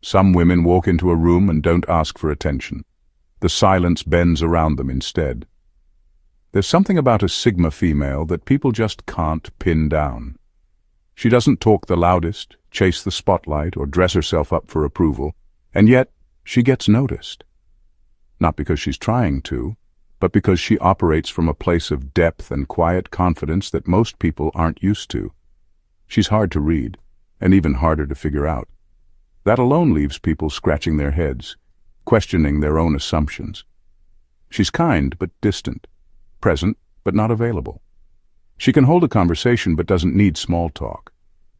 Some women walk into a room and don't ask for attention. The silence bends around them instead. There's something about a Sigma female that people just can't pin down. She doesn't talk the loudest, chase the spotlight, or dress herself up for approval, and yet she gets noticed. Not because she's trying to, but because she operates from a place of depth and quiet confidence that most people aren't used to. She's hard to read, and even harder to figure out. That alone leaves people scratching their heads, questioning their own assumptions. She's kind but distant, present but not available. She can hold a conversation but doesn't need small talk.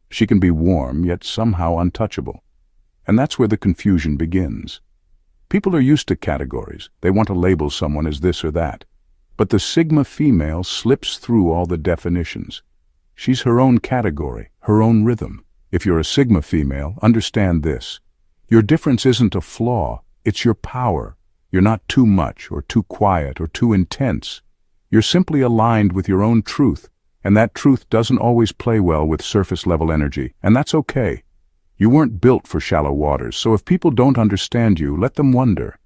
She can be warm yet somehow untouchable. And that's where the confusion begins. People are used to categories. They want to label someone as this or that. But the Sigma female slips through all the definitions. She's her own category, her own rhythm. If you're a Sigma female, understand this. Your difference isn't a flaw, it's your power. You're not too much or too quiet or too intense. You're simply aligned with your own truth, and that truth doesn't always play well with surface-level energy, and that's okay. You weren't built for shallow waters, so if people don't understand you, let them wonder.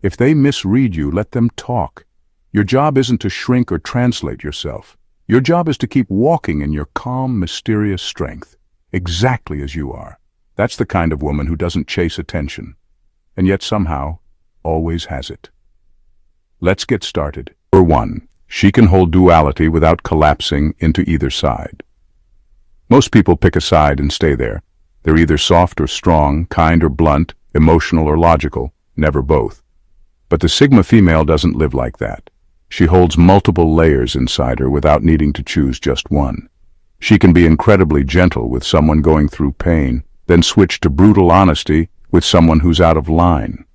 If they misread you, let them talk. Your job isn't to shrink or translate yourself. Your job is to keep walking in your calm, mysterious strength, exactly as you are. That's the kind of woman who doesn't chase attention, and yet somehow always has it. Let's get started. Number 1. She can hold duality without collapsing into either side. Most people pick a side and stay there. They're either soft or strong, kind or blunt, emotional or logical, never both. But the Sigma female doesn't live like that. She holds multiple layers inside her without needing to choose just one. She can be incredibly gentle with someone going through pain, then switch to brutal honesty with someone who's out of line.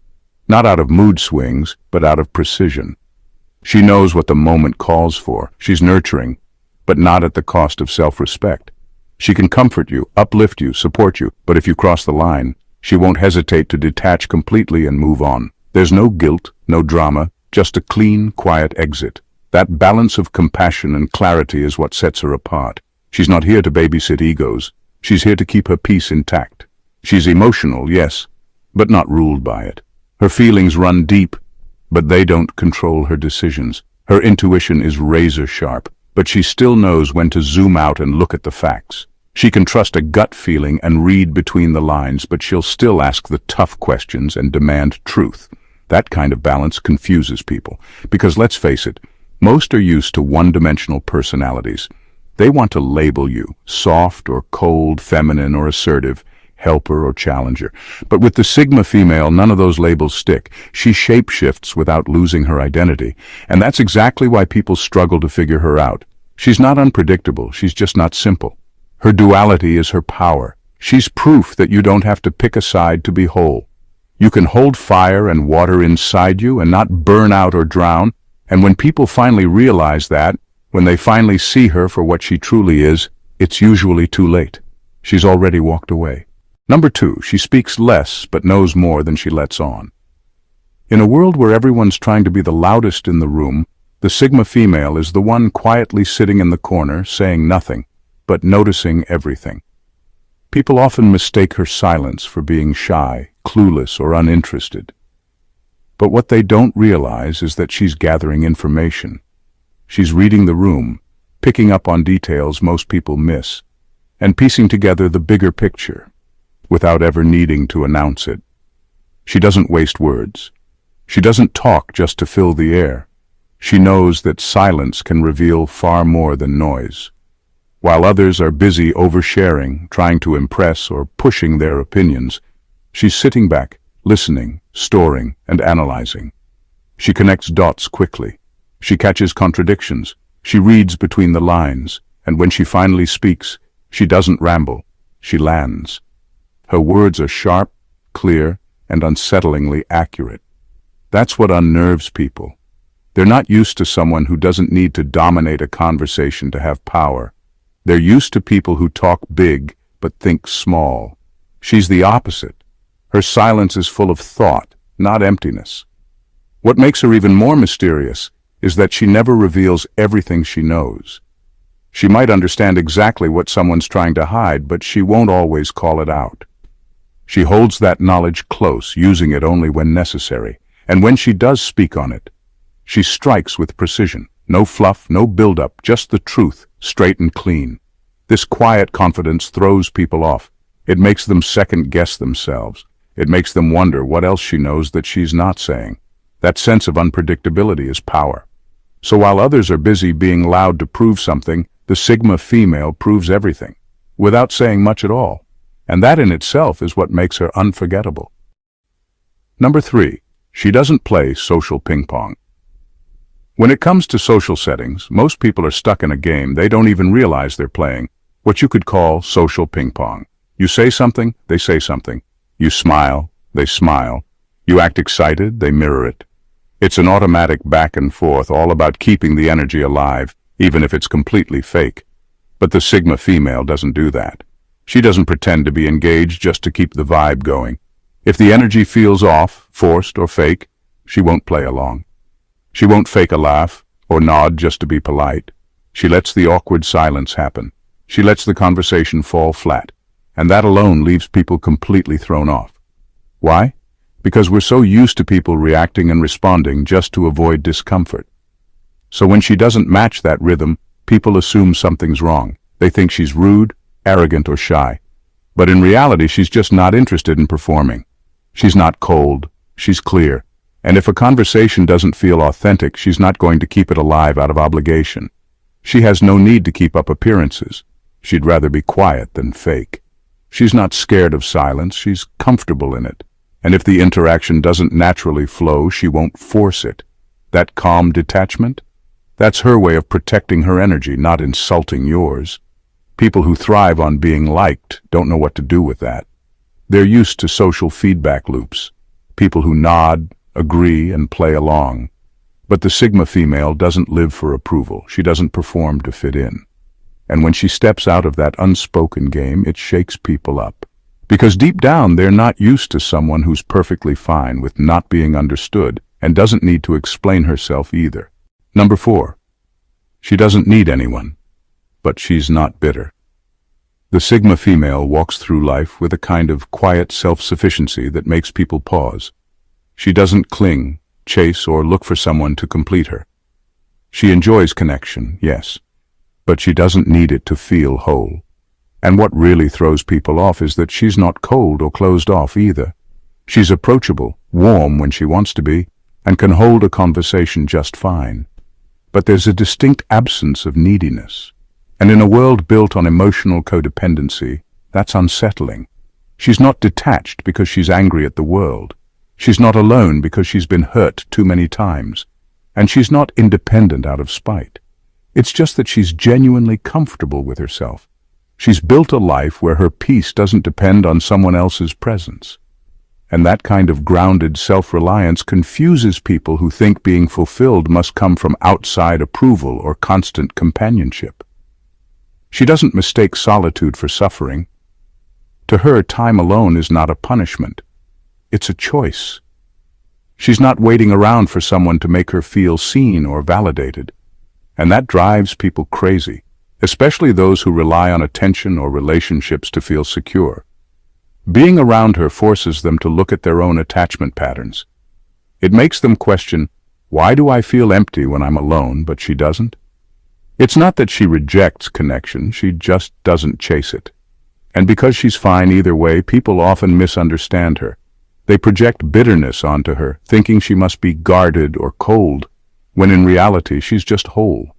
Not out of mood swings, but out of precision. She knows what the moment calls for. She's nurturing, but not at the cost of self-respect. She can comfort you, uplift you, support you, but if you cross the line, she won't hesitate to detach completely and move on. There's no guilt, no drama, just a clean, quiet exit. That balance of compassion and clarity is what sets her apart. She's not here to babysit egos. She's here to keep her peace intact. She's emotional, yes, but not ruled by it. Her feelings run deep, but they don't control her decisions. Her intuition is razor sharp, but she still knows when to zoom out and look at the facts. She can trust a gut feeling and read between the lines, but she'll still ask the tough questions and demand truth. That kind of balance confuses people, because let's face it, most are used to one-dimensional personalities. They want to label you, soft or cold, feminine or assertive, helper or challenger. But with the Sigma female, none of those labels stick. She shapeshifts without losing her identity, and that's exactly why people struggle to figure her out. She's not unpredictable, she's just not simple. Her duality is her power. She's proof that you don't have to pick a side to be whole. You can hold fire and water inside you and not burn out or drown, and when people finally realize that, when they finally see her for what she truly is, it's usually too late. She's already walked away. Number 2, she speaks less but knows more than she lets on. In a world where everyone's trying to be the loudest in the room, the Sigma female is the one quietly sitting in the corner, saying nothing, but noticing everything. People often mistake her silence for being shy, clueless, or uninterested. But what they don't realize is that she's gathering information. She's reading the room, picking up on details most people miss, and piecing together the bigger picture, without ever needing to announce it. She doesn't waste words. She doesn't talk just to fill the air. She knows that silence can reveal far more than noise. While others are busy oversharing, trying to impress, or pushing their opinions, she's sitting back, listening, storing, and analyzing. She connects dots quickly. She catches contradictions. She reads between the lines, and when she finally speaks, she doesn't ramble. She lands. Her words are sharp, clear, and unsettlingly accurate. That's what unnerves people. They're not used to someone who doesn't need to dominate a conversation to have power. They're used to people who talk big but think small. She's the opposite. Her silence is full of thought, not emptiness. What makes her even more mysterious is that she never reveals everything she knows. She might understand exactly what someone's trying to hide, but she won't always call it out. She holds that knowledge close, using it only when necessary. And when she does speak on it, she strikes with precision. No fluff, no build-up, just the truth, straight and clean. This quiet confidence throws people off. It makes them second-guess themselves. It makes them wonder what else she knows that she's not saying. That sense of unpredictability is power. So while others are busy being loud to prove something, the Sigma female proves everything, without saying much at all. And that in itself is what makes her unforgettable. Number 3, she doesn't play social ping-pong. When it comes to social settings, most people are stuck in a game they don't even realize they're playing, what you could call social ping-pong. You say something, they say something. You smile, they smile. You act excited, they mirror it. It's an automatic back and forth, all about keeping the energy alive, even if it's completely fake. But the Sigma female doesn't do that. She doesn't pretend to be engaged just to keep the vibe going. If the energy feels off, forced or fake, she won't play along. She won't fake a laugh or nod just to be polite. She lets the awkward silence happen. She lets the conversation fall flat. And that alone leaves people completely thrown off. Why? Because we're so used to people reacting and responding just to avoid discomfort. So when she doesn't match that rhythm, people assume something's wrong. They think she's rude, arrogant, or shy. But in reality, she's just not interested in performing. She's not cold, she's clear. And if a conversation doesn't feel authentic, she's not going to keep it alive out of obligation. She has no need to keep up appearances. She'd rather be quiet than fake. She's not scared of silence, she's comfortable in it. And if the interaction doesn't naturally flow, she won't force it. That calm detachment? That's her way of protecting her energy, not insulting yours. People who thrive on being liked don't know what to do with that. They're used to social feedback loops. People who nod, agree, and play along. But the Sigma female doesn't live for approval. She doesn't perform to fit in. And when she steps out of that unspoken game, it shakes people up. Because deep down, they're not used to someone who's perfectly fine with not being understood and doesn't need to explain herself either. Number 4, she doesn't need anyone, but she's not bitter. The Sigma female walks through life with a kind of quiet self-sufficiency that makes people pause. She doesn't cling, chase, or look for someone to complete her. She enjoys connection, yes, but she doesn't need it to feel whole. And what really throws people off is that she's not cold or closed off either. She's approachable, warm when she wants to be, and can hold a conversation just fine. But there's a distinct absence of neediness. And in a world built on emotional codependency, that's unsettling. She's not detached because she's angry at the world. She's not alone because she's been hurt too many times. And she's not independent out of spite. It's just that she's genuinely comfortable with herself. She's built a life where her peace doesn't depend on someone else's presence. And that kind of grounded self-reliance confuses people who think being fulfilled must come from outside approval or constant companionship. She doesn't mistake solitude for suffering. To her, time alone is not a punishment. It's a choice. She's not waiting around for someone to make her feel seen or validated. And that drives people crazy, especially those who rely on attention or relationships to feel secure. Being around her forces them to look at their own attachment patterns. It makes them question, why do I feel empty when I'm alone, but she doesn't? It's not that she rejects connection, she just doesn't chase it. And because she's fine either way, people often misunderstand her. They project bitterness onto her, thinking she must be guarded or cold, when in reality she's just whole.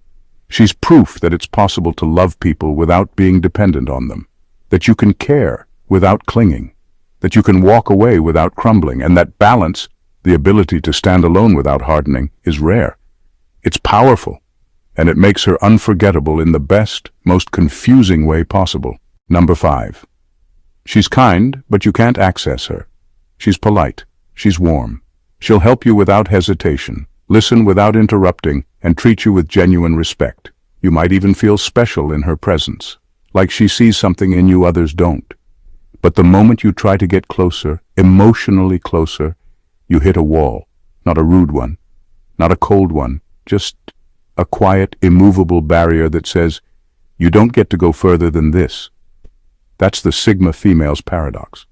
She's proof that it's possible to love people without being dependent on them, that you can care without clinging, that you can walk away without crumbling, and that balance, the ability to stand alone without hardening, is rare. It's powerful, and it makes her unforgettable in the best, most confusing way possible. Number 5. She's kind, but you can't access her. She's polite. She's warm. She'll help you without hesitation, listen without interrupting, and treat you with genuine respect. You might even feel special in her presence, like she sees something in you others don't. But the moment you try to get closer, emotionally closer, you hit a wall. Not a rude one, not a cold one, just a quiet, immovable barrier that says, you don't get to go further than this. That's the Sigma female's paradox.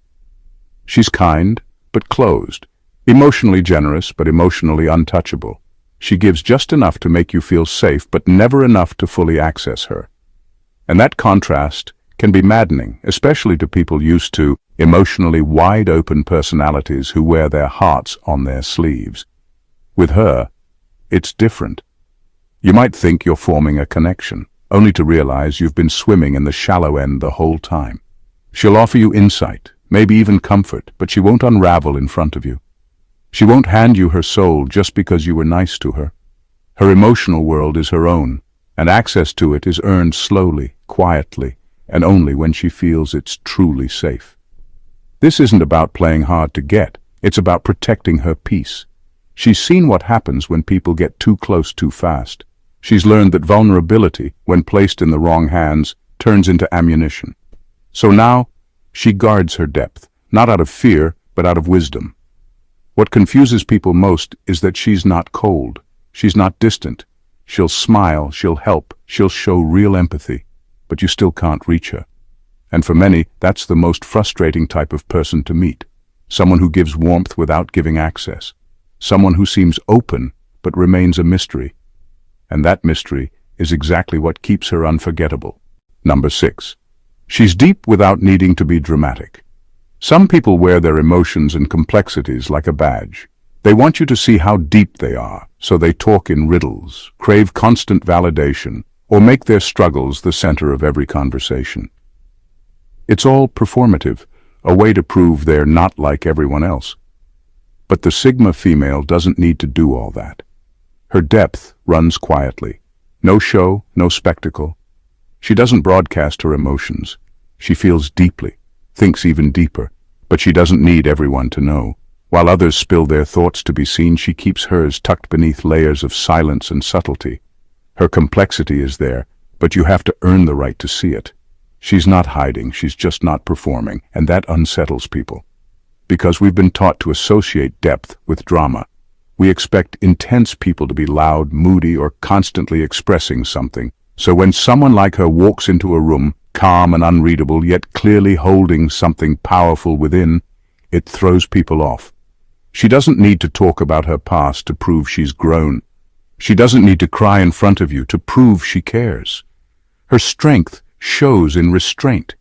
She's kind, but closed, emotionally generous, but emotionally untouchable. She gives just enough to make you feel safe, but never enough to fully access her. And that contrast can be maddening, especially to people used to emotionally wide-open personalities who wear their hearts on their sleeves. With her, it's different. You might think you're forming a connection, only to realize you've been swimming in the shallow end the whole time. She'll offer you insight, maybe even comfort, but she won't unravel in front of you. She won't hand you her soul just because you were nice to her. Her emotional world is her own, and access to it is earned slowly, quietly, and only when she feels it's truly safe. This isn't about playing hard to get, it's about protecting her peace. She's seen what happens when people get too close too fast. She's learned that vulnerability, when placed in the wrong hands, turns into ammunition. So now, she guards her depth, not out of fear, but out of wisdom. What confuses people most is that she's not cold. She's not distant. She'll smile, she'll help, she'll show real empathy, but you still can't reach her. And for many, that's the most frustrating type of person to meet. Someone who gives warmth without giving access. Someone who seems open, but remains a mystery. And that mystery is exactly what keeps her unforgettable. Number 6. She's deep without needing to be dramatic. Some people wear their emotions and complexities like a badge. They want you to see how deep they are, so they talk in riddles, crave constant validation, or make their struggles the center of every conversation. It's all performative, a way to prove they're not like everyone else. But the Sigma female doesn't need to do all that. Her depth runs quietly. No show, no spectacle. She doesn't broadcast her emotions. She feels deeply, thinks even deeper, but she doesn't need everyone to know. While others spill their thoughts to be seen, she keeps hers tucked beneath layers of silence and subtlety. Her complexity is there, but you have to earn the right to see it. She's not hiding, she's just not performing, and that unsettles people. Because we've been taught to associate depth with drama. We expect intense people to be loud, moody, or constantly expressing something. So when someone like her walks into a room, calm and unreadable, yet clearly holding something powerful within, it throws people off. She doesn't need to talk about her past to prove she's grown. She doesn't need to cry in front of you to prove she cares. Her strength shows in restraint.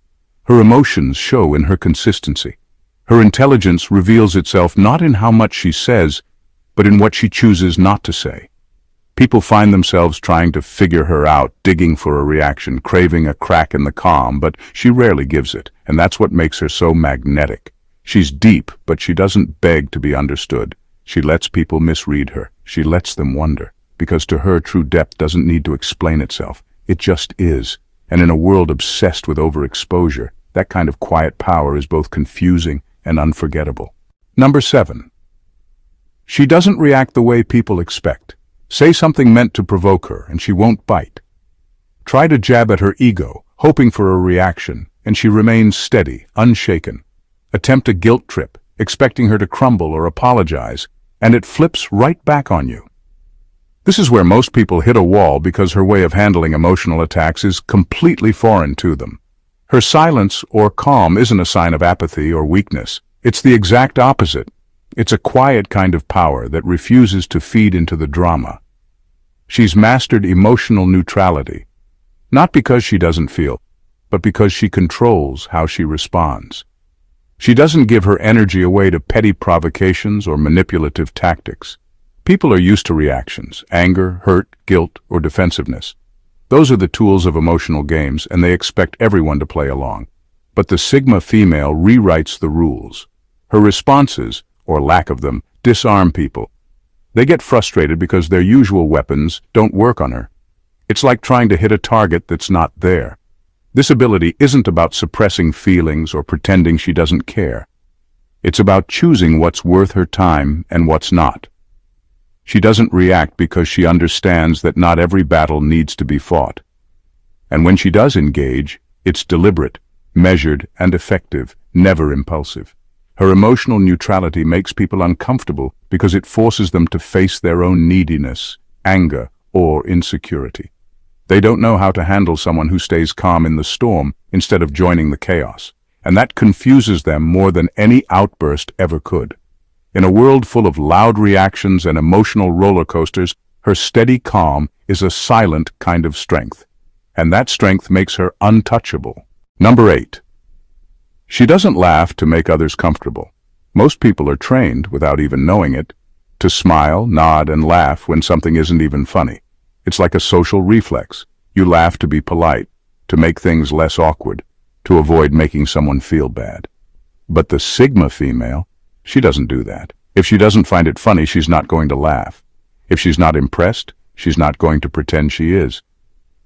Her emotions show in her consistency. Her intelligence reveals itself not in how much she says, but in what she chooses not to say. People find themselves trying to figure her out, digging for a reaction, craving a crack in the calm, but she rarely gives it, and that's what makes her so magnetic. She's deep, but she doesn't beg to be understood. She lets people misread her. She lets them wonder, because to her true depth doesn't need to explain itself. It just is. And in a world obsessed with overexposure, that kind of quiet power is both confusing and unforgettable. Number 7. She doesn't react the way people expect. Say something meant to provoke her, and she won't bite. Try to jab at her ego, hoping for a reaction, and she remains steady, unshaken. Attempt a guilt trip, expecting her to crumble or apologize, and it flips right back on you. This is where most people hit a wall because her way of handling emotional attacks is completely foreign to them. Her silence or calm isn't a sign of apathy or weakness. It's the exact opposite. It's a quiet kind of power that refuses to feed into the drama. She's mastered emotional neutrality, not because she doesn't feel, but because she controls how she responds. She doesn't give her energy away to petty provocations or manipulative tactics. People are used to reactions, anger, hurt, guilt, or defensiveness. Those are the tools of emotional games, and they expect everyone to play along. But the Sigma female rewrites the rules. Her responses, or lack of them, disarm people. They get frustrated because their usual weapons don't work on her. It's like trying to hit a target that's not there. This ability isn't about suppressing feelings or pretending she doesn't care. It's about choosing what's worth her time and what's not. She doesn't react because she understands that not every battle needs to be fought. And when she does engage, it's deliberate, measured, and effective, never impulsive. Her emotional neutrality makes people uncomfortable because it forces them to face their own neediness, anger, or insecurity. They don't know how to handle someone who stays calm in the storm instead of joining the chaos. and that confuses them more than any outburst ever could. In a world full of loud reactions and emotional roller coasters, her steady calm is a silent kind of strength, and that strength makes her untouchable. Number 8. She doesn't laugh to make others comfortable. Most people are trained, without even knowing it, to smile, nod, and laugh when something isn't even funny. It's like a social reflex. You laugh to be polite, to make things less awkward, to avoid making someone feel bad. But the Sigma female, she doesn't do that. If she doesn't find it funny, she's not going to laugh. If she's not impressed, she's not going to pretend she is.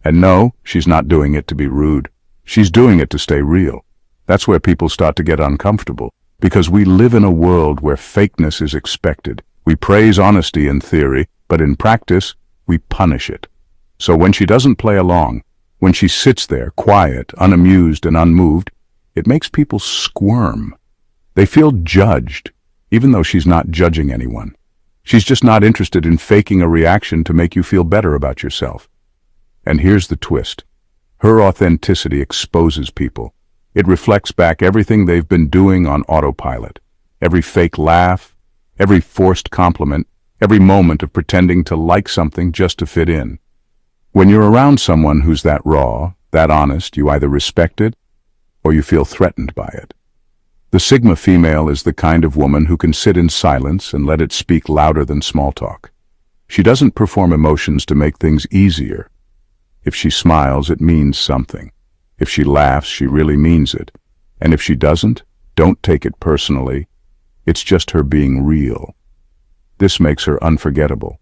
And no, she's not doing it to be rude. She's doing it to stay real. That's where people start to get uncomfortable, because we live in a world where fakeness is expected. We praise honesty in theory, but in practice, we punish it. So when she doesn't play along, when she sits there, quiet, unamused, and unmoved, it makes people squirm. They feel judged, even though she's not judging anyone. She's just not interested in faking a reaction to make you feel better about yourself. And here's the twist. Her authenticity exposes people. It reflects back everything they've been doing on autopilot. Every fake laugh, every forced compliment, every moment of pretending to like something just to fit in. When you're around someone who's that raw, that honest, you either respect it or you feel threatened by it. The Sigma female is the kind of woman who can sit in silence and let it speak louder than small talk. She doesn't perform emotions to make things easier. If she smiles, it means something. If she laughs, she really means it. And if she doesn't, don't take it personally. It's just her being real. This makes her unforgettable.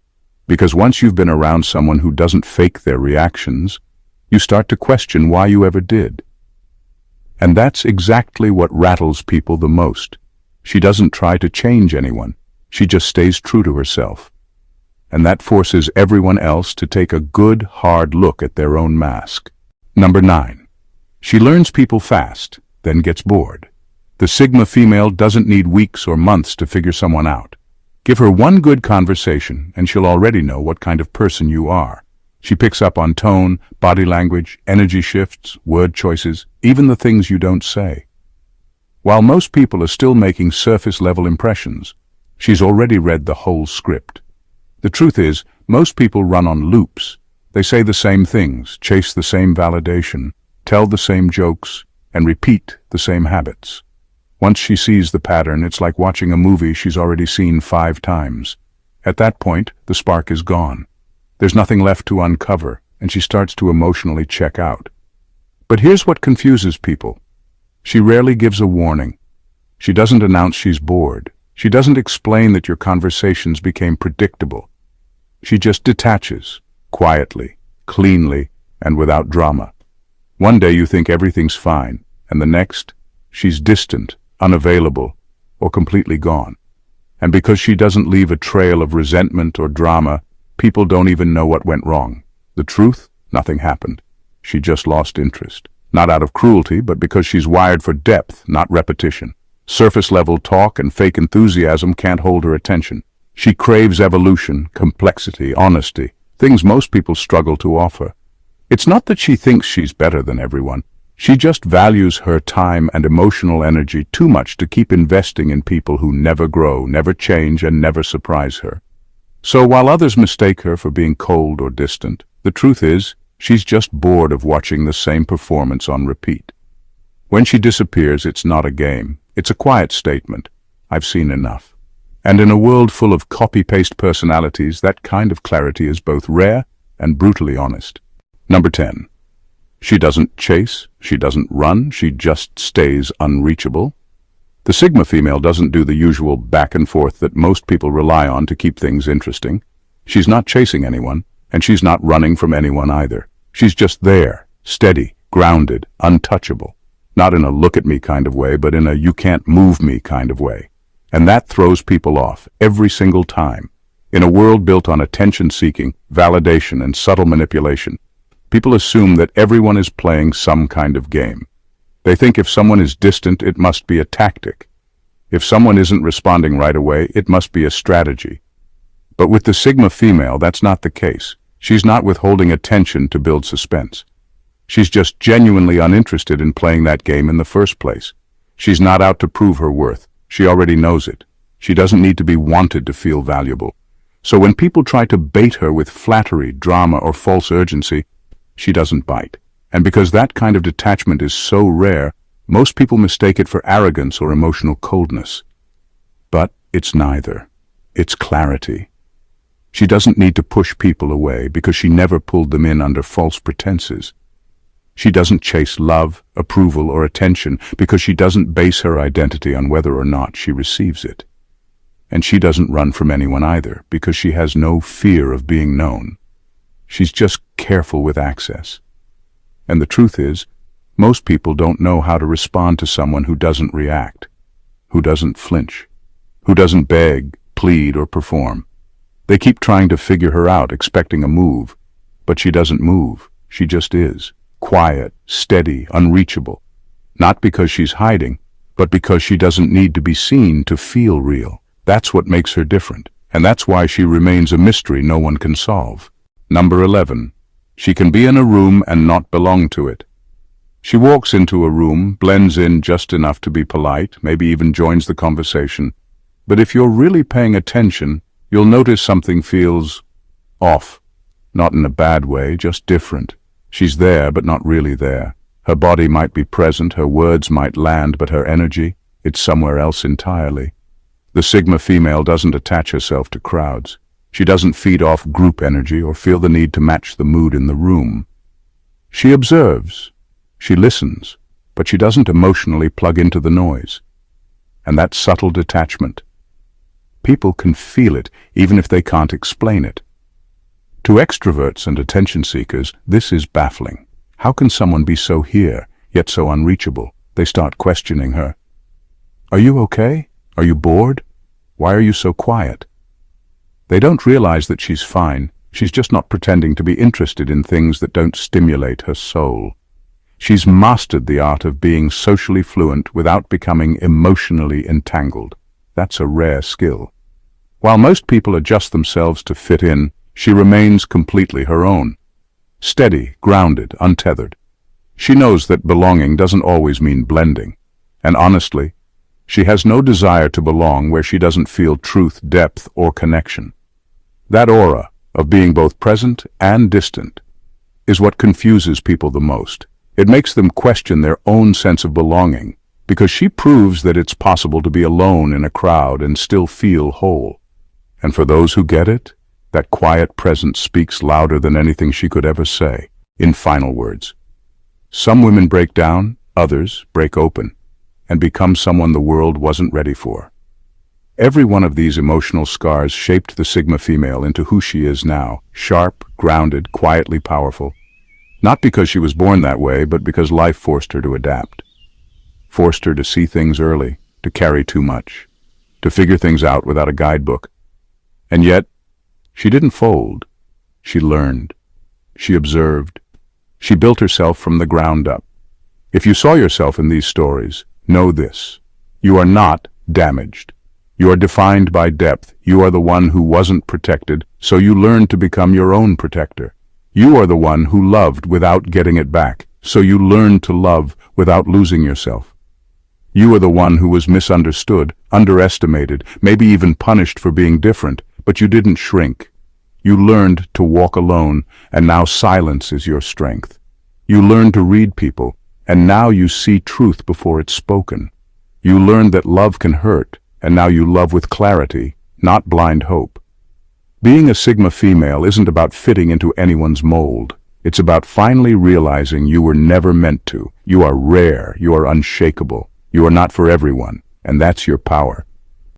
Because once you've been around someone who doesn't fake their reactions, you start to question why you ever did. And that's exactly what rattles people the most. She doesn't try to change anyone. She just stays true to herself. And that forces everyone else to take a good, hard look at their own mask. Number 9. She learns people fast, then gets bored. The Sigma female doesn't need weeks or months to figure someone out. Give her one good conversation, and she'll already know what kind of person you are. She picks up on tone, body language, energy shifts, word choices, even the things you don't say. While most people are still making surface-level impressions, she's already read the whole script. The truth is, most people run on loops. They say the same things, chase the same validation, tell the same jokes, and repeat the same habits. Once she sees the pattern, it's like watching a movie she's already seen 5 times. At that point, the spark is gone. There's nothing left to uncover, and she starts to emotionally check out. But here's what confuses people. She rarely gives a warning. She doesn't announce she's bored. She doesn't explain that your conversations became predictable. She just detaches, quietly, cleanly, and without drama. One day you think everything's fine, and the next, she's distant, unavailable, or completely gone. And because she doesn't leave a trail of resentment or drama, people don't even know what went wrong. The truth? Nothing happened. She just lost interest. Not out of cruelty, but because she's wired for depth, not repetition. Surface-level talk and fake enthusiasm can't hold her attention. She craves evolution, complexity, honesty, things most people struggle to offer. It's not that she thinks she's better than everyone. She just values her time and emotional energy too much to keep investing in people who never grow, never change, and never surprise her. So while others mistake her for being cold or distant, the truth is, she's just bored of watching the same performance on repeat. When she disappears, it's not a game. It's a quiet statement. I've seen enough. And in a world full of copy-paste personalities, that kind of clarity is both rare and brutally honest. Number 10. She doesn't chase, she doesn't run, she just stays unreachable. The Sigma female doesn't do the usual back and forth that most people rely on to keep things interesting. She's not chasing anyone, and she's not running from anyone either. She's just there, steady, grounded, untouchable. Not in a look-at-me kind of way, but in a you-can't-move-me kind of way. And that throws people off every single time. In a world built on attention-seeking, validation, and subtle manipulation, people assume that everyone is playing some kind of game. They think if someone is distant, it must be a tactic. If someone isn't responding right away, it must be a strategy. But with the Sigma female, that's not the case. She's not withholding attention to build suspense. She's just genuinely uninterested in playing that game in the first place. She's not out to prove her worth. She already knows it. She doesn't need to be wanted to feel valuable. So when people try to bait her with flattery, drama, or false urgency, she doesn't bite. And because that kind of detachment is so rare, most people mistake it for arrogance or emotional coldness. But it's neither. It's clarity. She doesn't need to push people away because she never pulled them in under false pretenses. She doesn't chase love, approval, or attention because she doesn't base her identity on whether or not she receives it. And she doesn't run from anyone either because she has no fear of being known. She's just careful with access. And the truth is, most people don't know how to respond to someone who doesn't react, who doesn't flinch, who doesn't beg, plead, or perform. They keep trying to figure her out, expecting a move, but she doesn't move. She just is. Quiet, steady, unreachable. Not because she's hiding, but because she doesn't need to be seen to feel real. That's what makes her different, and that's why she remains a mystery no one can solve. Number 11. She can be in a room and not belong to it. She walks into a room, blends in just enough to be polite, maybe even joins the conversation. But if you're really paying attention, you'll notice something feels off. Not in a bad way, just different. She's there, but not really there. Her body might be present, her words might land, but her energy, it's somewhere else entirely. The Sigma female doesn't attach herself to crowds. She doesn't feed off group energy or feel the need to match the mood in the room. She observes, she listens, but she doesn't emotionally plug into the noise. And that's subtle detachment. People can feel it even if they can't explain it. To extroverts and attention seekers, this is baffling. How can someone be so here, yet so unreachable? They start questioning her. Are you okay? Are you bored? Why are you so quiet? They don't realize that she's fine. She's just not pretending to be interested in things that don't stimulate her soul. She's mastered the art of being socially fluent without becoming emotionally entangled. That's a rare skill. While most people adjust themselves to fit in, she remains completely her own. Steady, grounded, untethered. She knows that belonging doesn't always mean blending. And honestly, she has no desire to belong where she doesn't feel truth, depth, or connection. That aura of being both present and distant is what confuses people the most. It makes them question their own sense of belonging, because she proves that it's possible to be alone in a crowd and still feel whole. And for those who get it, that quiet presence speaks louder than anything she could ever say. In final words, some women break down, others break open, and become someone the world wasn't ready for. Every one of these emotional scars shaped the Sigma female into who she is now, sharp, grounded, quietly powerful. Not because she was born that way, but because life forced her to adapt. Forced her to see things early, to carry too much, to figure things out without a guidebook. And yet, she didn't fold. She learned. She observed. She built herself from the ground up. If you saw yourself in these stories, know this. You are not damaged. You are defined by depth. You are the one who wasn't protected, so you learned to become your own protector. You are the one who loved without getting it back, so you learned to love without losing yourself. You are the one who was misunderstood, underestimated, maybe even punished for being different, but you didn't shrink. You learned to walk alone, and now silence is your strength. You learned to read people, and now you see truth before it's spoken. You learned that love can hurt, and now you love with clarity, not blind hope. Being a Sigma female isn't about fitting into anyone's mold. It's about finally realizing you were never meant to. You are rare, you are unshakable, you are not for everyone, and that's your power.